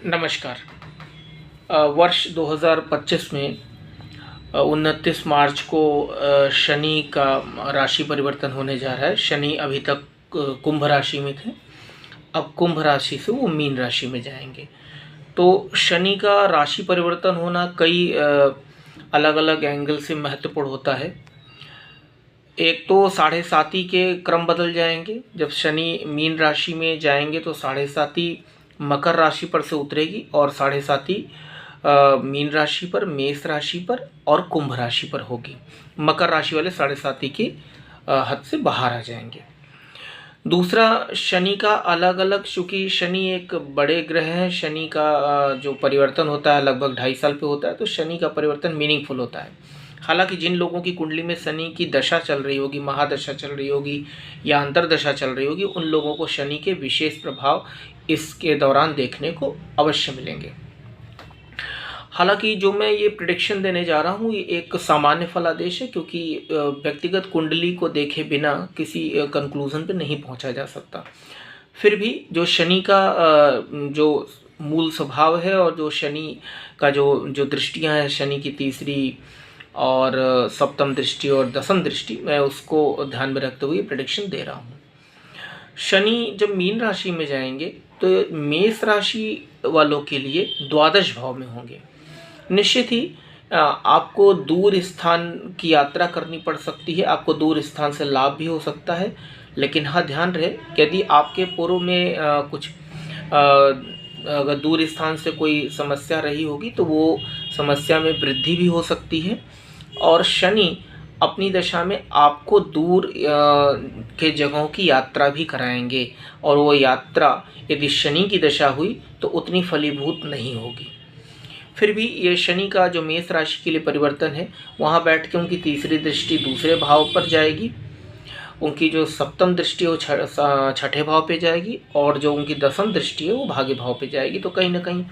नमस्कार। वर्ष 2025 में 29 मार्च को शनि का राशि परिवर्तन होने जा रहा है। शनि अभी तक कुंभ राशि में थे, अब कुंभ राशि से वो मीन राशि में जाएंगे। तो शनि का राशि परिवर्तन होना कई अलग अलग एंगल से महत्वपूर्ण होता है। एक तो साढ़े साती के क्रम बदल जाएंगे। जब शनि मीन राशि में जाएंगे तो साढ़े साती मकर राशि पर से उतरेगी और साढ़े साती मीन राशि पर, मेष राशि पर और कुंभ राशि पर होगी। मकर राशि वाले साढ़े साती की हद से बाहर आ जाएंगे। दूसरा, शनि का अलग अलग, चूँकि शनि एक बड़े ग्रह है, शनि का जो परिवर्तन होता है लगभग 2.5 साल पे होता है, तो शनि का परिवर्तन मीनिंगफुल होता है। हालांकि जिन लोगों की कुंडली में शनि की दशा चल रही होगी, महादशा चल रही होगी या अंतरदशा चल रही होगी, उन लोगों को शनि के विशेष प्रभाव इसके दौरान देखने को अवश्य मिलेंगे। हालांकि जो मैं ये प्रिडिक्शन देने जा रहा हूँ ये एक सामान्य फलादेश है, क्योंकि व्यक्तिगत कुंडली को देखे बिना किसी कंक्लूजन पे नहीं पहुंचा जा सकता। फिर भी जो शनि का जो मूल स्वभाव है और जो शनि का जो दृष्टियां हैं, शनि की तीसरी और सप्तम दृष्टि और दसम दृष्टि, मैं उसको ध्यान में रखते हुए प्रेडिक्शन दे रहा हूँ। शनि जब मीन राशि में जाएंगे तो मेष राशि वालों के लिए द्वादश भाव में होंगे। निश्चित ही आपको दूर स्थान की यात्रा करनी पड़ सकती है, आपको दूर स्थान से लाभ भी हो सकता है। लेकिन हाँ, ध्यान रहे यदि आपके पूर्व में कुछ अगर दूर स्थान से कोई समस्या रही होगी तो वो समस्या में वृद्धि भी हो सकती है। और शनि अपनी दशा में आपको दूर के जगहों की यात्रा भी कराएंगे, और वो यात्रा यदि शनि की दशा हुई तो उतनी फलीभूत नहीं होगी। फिर भी ये शनि का जो मेष राशि के लिए परिवर्तन है, वहाँ बैठ के उनकी तीसरी दृष्टि दूसरे भाव पर जाएगी, उनकी जो सप्तम दृष्टि है वो छठे भाव पे जाएगी, और जो उनकी दसम दृष्टि है वो भाग्य भाव पे जाएगी। तो कहीं ना कहीं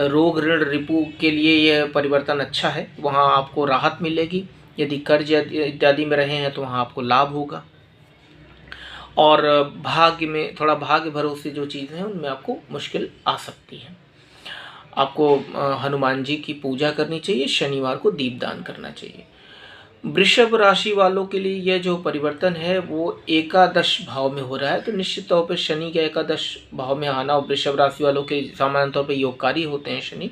रोग ऋण रिपु के लिए यह परिवर्तन अच्छा है, वहाँ आपको राहत मिलेगी। यदि कर्ज इत्यादि में रहे हैं तो वहाँ आपको लाभ होगा। और भाग्य में थोड़ा भाग्य भरोसे जो चीज़ें हैं उनमें आपको मुश्किल आ सकती है। आपको हनुमान जी की पूजा करनी चाहिए, शनिवार को दीपदान करना चाहिए। वृषभ राशि वालों के लिए यह जो परिवर्तन है वो एकादश भाव में हो रहा है, तो निश्चित तौर पर शनि के एकादश भाव में आना और वृषभ राशि वालों के सामान्य तौर पर योगकारी होते हैं शनि,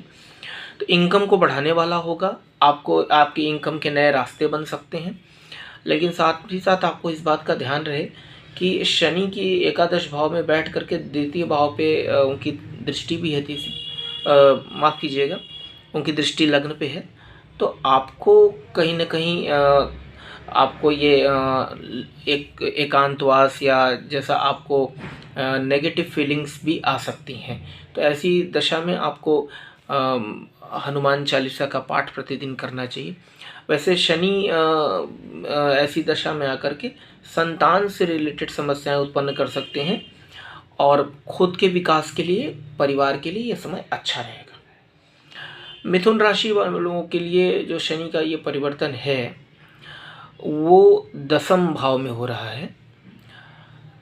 तो इनकम को बढ़ाने वाला होगा। आपको आपकी इनकम के नए रास्ते बन सकते हैं। लेकिन साथ ही साथ आपको इस बात का ध्यान रहे कि शनि की एकादश भाव में बैठ करके द्वितीय भाव पे उनकी दृष्टि भी है, माफ़ कीजिएगा, उनकी दृष्टि लग्न पे है। तो आपको कहीं ना कहीं आपको ये एक एकांतवास या जैसा आपको नेगेटिव फीलिंग्स भी आ सकती हैं। तो ऐसी दशा में आपको हनुमान चालीसा का पाठ प्रतिदिन करना चाहिए। वैसे शनि ऐसी दशा में आकर के संतान से रिलेटेड समस्याएं उत्पन्न कर सकते हैं, और खुद के विकास के लिए, परिवार के लिए यह समय अच्छा रहेगा। मिथुन राशि वालों के लिए जो शनि का ये परिवर्तन है वो दसम भाव में हो रहा है।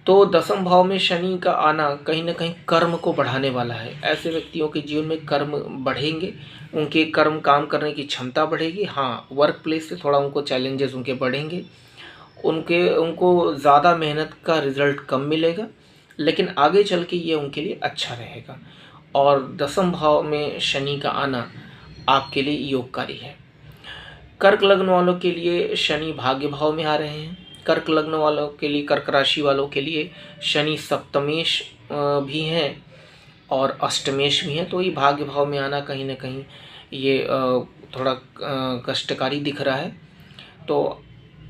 तो दसम भाव में शनि का आना कहीं ना कहीं कर्म को बढ़ाने वाला है। ऐसे व्यक्तियों के जीवन में कर्म बढ़ेंगे, उनके कर्म काम करने की क्षमता बढ़ेगी। हाँ, वर्क प्लेस से थोड़ा उनको चैलेंजेस उनके बढ़ेंगे, उनको ज़्यादा मेहनत का रिजल्ट कम मिलेगा, लेकिन आगे चल के ये उनके लिए अच्छा रहेगा। और दसम भाव में शनि का आना आपके लिए योगकारी है। कर्क लग्न वालों के लिए शनि भाग्य भाव में आ रहे हैं। कर्क लग्न वालों के लिए, कर्क राशि वालों के लिए शनि सप्तमेश भी हैं और अष्टमेश भी हैं। तो ये भाग्य भाव में आना कहीं ना कहीं ये थोड़ा कष्टकारी दिख रहा है। तो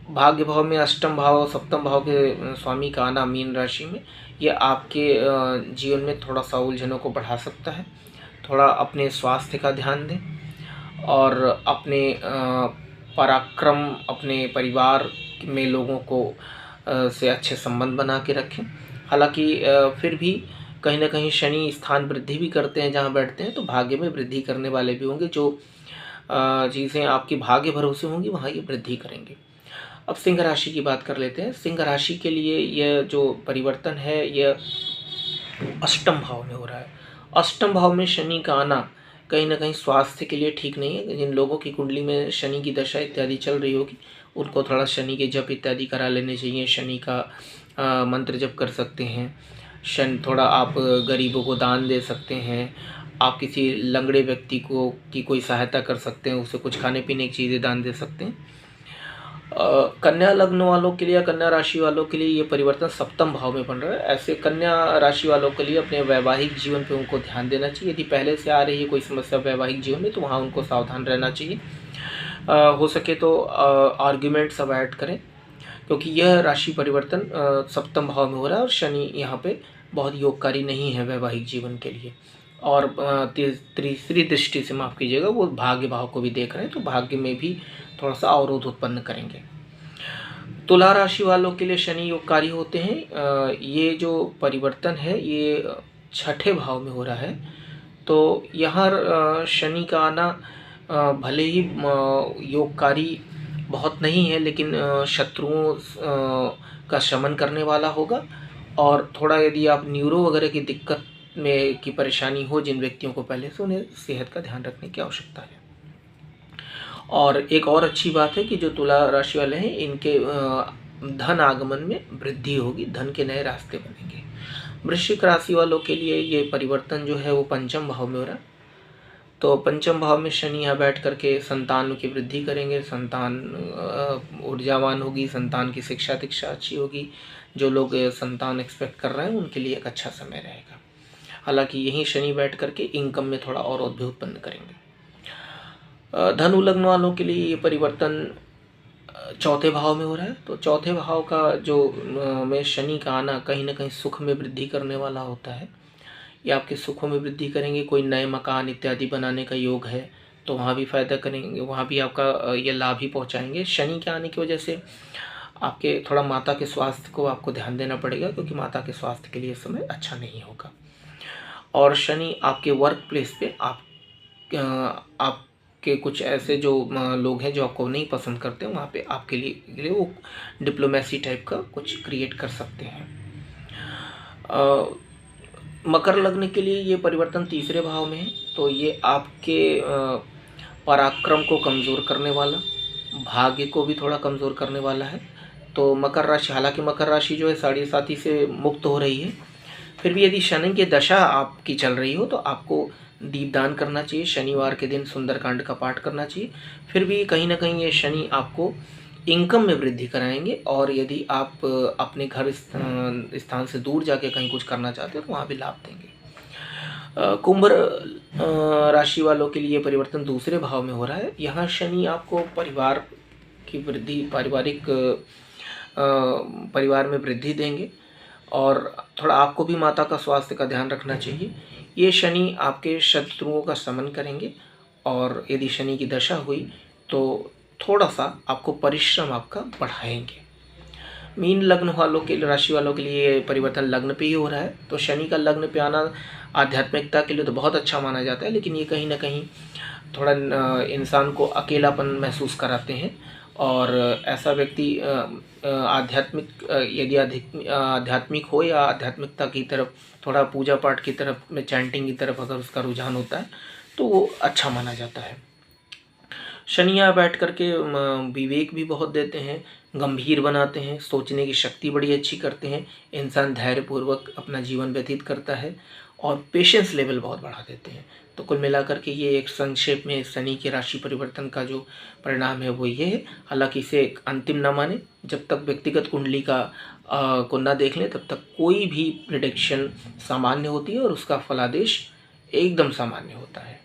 भाग्य भाव में अष्टम भाव, सप्तम भाव के स्वामी का आना मीन राशि में, ये आपके जीवन में थोड़ा सा उलझनों को बढ़ा सकता है। थोड़ा अपने स्वास्थ्य का ध्यान दें और अपने पराक्रम, अपने परिवार में लोगों को से अच्छे संबंध बना के रखें। हालांकि फिर भी कहीं ना कहीं शनि स्थान वृद्धि भी करते हैं जहाँ बैठते हैं, तो भाग्य में वृद्धि करने वाले भी होंगे। जो चीज़ें आपकी भाग्य भरोसे होंगी वहाँ ये वृद्धि करेंगे। अब सिंह राशि की बात कर लेते हैं। सिंह राशि के लिए यह जो परिवर्तन है यह अष्टम भाव में हो रहा है, अष्टम भाव में शनि का आना कहीं न कहीं स्वास्थ्य के लिए ठीक नहीं है। जिन लोगों की कुंडली में शनि की दशा इत्यादि चल रही होगी, उनको थोड़ा शनि के जप इत्यादि करा लेने चाहिए। शनि का मंत्र जप कर सकते हैं। थोड़ा आप गरीबों को दान दे सकते हैं। आप किसी लंगड़े व्यक्ति को की कोई सहायता कर सकते हैं, उसे कुछ खाने पीने की चीज़ें दान दे सकते हैं। कन्या लग्न वालों के लिए या कन्या राशि वालों के लिए ये परिवर्तन सप्तम भाव में बन रहा है। ऐसे कन्या राशि वालों के लिए अपने वैवाहिक जीवन पे उनको ध्यान देना चाहिए। यदि पहले से आ रही है कोई समस्या वैवाहिक जीवन में, तो वहाँ उनको सावधान रहना चाहिए। हो सके तो आर्ग्यूमेंट्स अवॉइड करें, क्योंकि यह राशि परिवर्तन सप्तम भाव में हो रहा है और शनि यहाँ पे बहुत योगकारी नहीं है वैवाहिक जीवन के लिए। और तीसरी दृष्टि से, माफ़ कीजिएगा, वो भाग्य भाव को भी देख रहे हैं, तो भाग्य में भी थोड़ा सा अवरोध उत्पन्न करेंगे। तुला राशि वालों के लिए शनि योगकारी होते हैं। ये जो परिवर्तन है ये छठे भाव में हो रहा है। तो यहाँ शनि का आना भले ही योगकारी बहुत नहीं है, लेकिन शत्रुओं का शमन करने वाला होगा। और थोड़ा यदि आप न्यूरो वगैरह की दिक्कत में की परेशानी हो जिन व्यक्तियों को पहले से, उन्हें सेहत का ध्यान रखने की आवश्यकता है। और एक और अच्छी बात है कि जो तुला राशि वाले हैं, इनके धन आगमन में वृद्धि होगी, धन के नए रास्ते बनेंगे। वृश्चिक राशि वालों के लिए ये परिवर्तन जो है वो पंचम भाव में हो रहा है। तो पंचम भाव में शनि यहाँ बैठ करके संतान की वृद्धि करेंगे, संतान ऊर्जावान होगी, संतान की शिक्षा दीक्षा अच्छी होगी। जो लोग संतान एक्सपेक्ट कर रहे हैं उनके लिए एक अच्छा समय रहेगा। हालांकि यहीं शनि बैठ करके इनकम में थोड़ा और भी उत्पन्न करेंगे। धनु लग्न वालों के लिए ये परिवर्तन चौथे भाव में हो रहा है। तो चौथे भाव का जो में शनि का आना कहीं ना कहीं सुख में वृद्धि करने वाला होता है। ये आपके सुखों में वृद्धि करेंगे। कोई नए मकान इत्यादि बनाने का योग है तो वहाँ भी फ़ायदा करेंगे, वहाँ भी आपका ये लाभ ही पहुँचाएंगे। शनि के आने की वजह से आपके थोड़ा माता के स्वास्थ्य को आपको ध्यान देना पड़ेगा, क्योंकि माता के स्वास्थ्य के लिए इस समय अच्छा नहीं होगा। और शनि आपके वर्क प्लेस पे आपके कुछ ऐसे जो लोग हैं जो आपको नहीं पसंद करते, वहाँ पे आपके लिए वो डिप्लोमेसी टाइप का कुछ क्रिएट कर सकते हैं। मकर लग्न के लिए ये परिवर्तन तीसरे भाव में है। तो ये आपके पराक्रम को कमज़ोर करने वाला, भाग्य को भी थोड़ा कमज़ोर करने वाला है। तो मकर राशि, हालांकि मकर राशि जो है साढ़े साथी से मुक्त हो रही है, फिर भी यदि शनि की दशा आपकी चल रही हो तो आपको दीपदान करना चाहिए। शनिवार के दिन सुंदरकांड का पाठ करना चाहिए। फिर भी कहीं ना कहीं ये शनि आपको इनकम में वृद्धि कराएंगे। और यदि आप अपने घर स्थान से दूर जाके कहीं कुछ करना चाहते हो तो वहाँ भी लाभ देंगे। कुंभ राशि वालों के लिए परिवर्तन दूसरे भाव में हो रहा है। यहाँ शनि आपको परिवार की वृद्धि, परिवार में वृद्धि देंगे। और थोड़ा आपको भी माता का स्वास्थ्य का ध्यान रखना चाहिए। ये शनि आपके शत्रुओं का शमन करेंगे। और यदि शनि की दशा हुई तो थोड़ा सा आपको परिश्रम आपका बढ़ाएंगे। मीन लग्न वालों के राशि वालों के लिए परिवर्तन लग्न पे ही हो रहा है। तो शनि का लग्न पे आना आध्यात्मिकता के लिए तो बहुत अच्छा माना जाता है, लेकिन ये कहीं ना कहीं थोड़ा इंसान को अकेलापन महसूस कराते हैं। और ऐसा व्यक्ति यदि आध्यात्मिक हो या आध्यात्मिकता की तरफ, थोड़ा पूजा पाठ की तरफ में, चैंटिंग की तरफ अगर उसका रुझान होता है तो वो अच्छा माना जाता है। शनि यहाँ बैठ करके विवेक भी बहुत देते हैं, गंभीर बनाते हैं, सोचने की शक्ति बड़ी अच्छी करते हैं। इंसान धैर्यपूर्वक अपना जीवन व्यतीत करता है और पेशेंस लेवल बहुत बढ़ा देते हैं। तो कुल मिलाकर के ये एक संक्षेप में शनि के राशि परिवर्तन का जो परिणाम है वो ये है। हालांकि इसे एक अंतिम न माने, जब तक व्यक्तिगत कुंडली का को न देख लें तब तक कोई भी प्रिडिक्शन सामान्य होती है और उसका फलादेश एकदम सामान्य होता है।